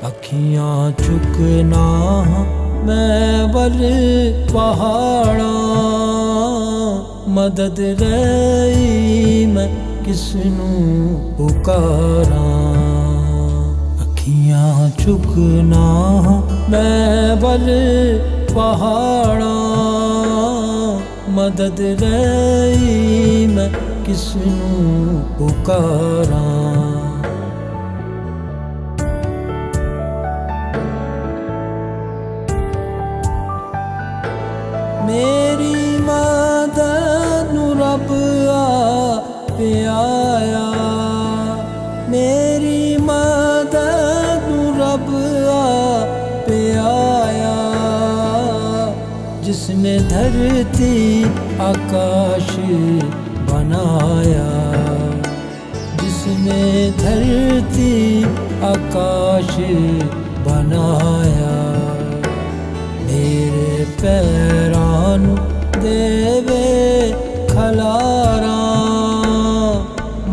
अखियां चुकना मैं बल पहाड़ा, मदद रही मैं किसनू पुकारा। अखियां चुकना मैं बल पहाड़ा, मदद रही मैं किसनू पुकारा। मेरी मदद नू रब आपे आया, मेरी मदद नू रब आपे आया। जिसने धरती आकाश बनाया, जिसने धरती आकाश बनाया। मेरे पैरां नू देवे खलारा,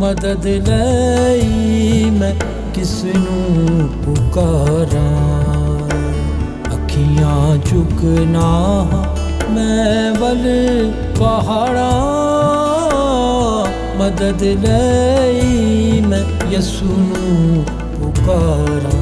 मदद लई मैं किसनू पुकारा। अखियां चुकना मैं बल पहाड़ा, मदद लई मैं यसू नू पुकारा।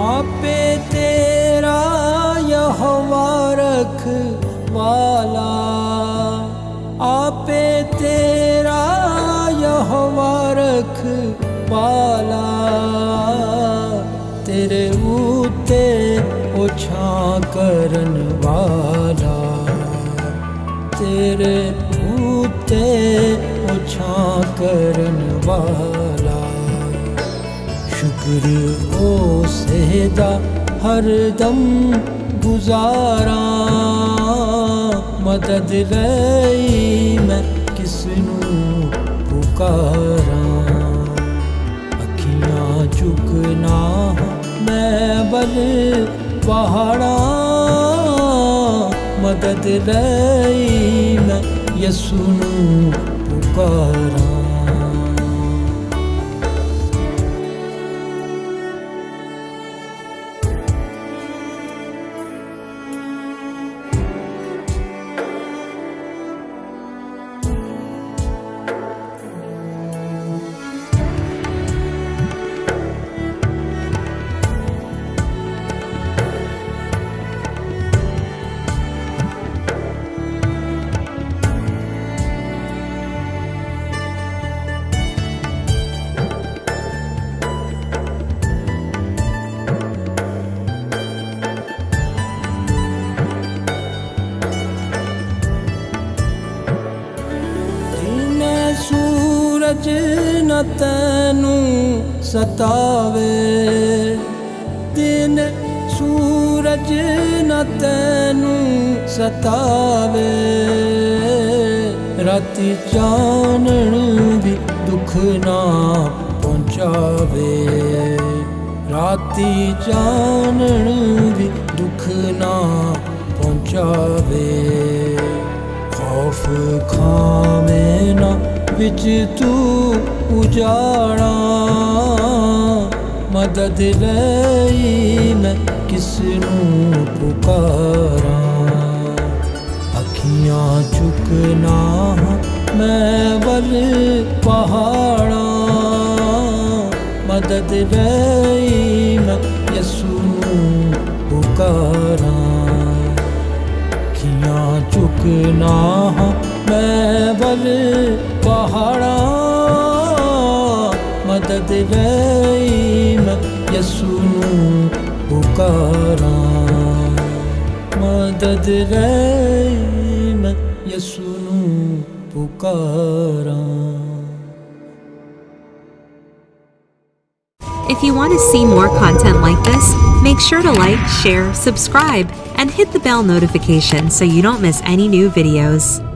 आपे तेरा यहोवा रखवाला, आपे तेरा यहोवा रखवाला। तेरे ऊते ओछा करन वाला, तेरे ऊते ओछा करन वाला। शुक्र ओसेदा हरदम गुजारा, मदद लई मैं किसनू पुकारा। अखियां चुकना मैं बल पहाड़ा, मदद लई मैं यसू नू पुकारा। सूरज न तैनू सतावे, दिन सूरज न तैनू सतावे। राती चानण भी दुख ना पहुँचावे, राती चानण भी दुख ना पहुँचावे। खौफ खावे ना विच तू उजाड़ा, मदद लई मैं किसनू पुकारा। अखियां चुकना मैं बल पहाड़ा, मदद लई मैं यसू नू पुकारा। अखियां चुकना मैं बल पहाड़ा, मदद लई मैं यसू नू पुकारा। मदद लई मैं यसू नू पुकारा। If you want to see more content like this, make sure to like, share, subscribe, and hit the bell notification so you don't miss any new videos.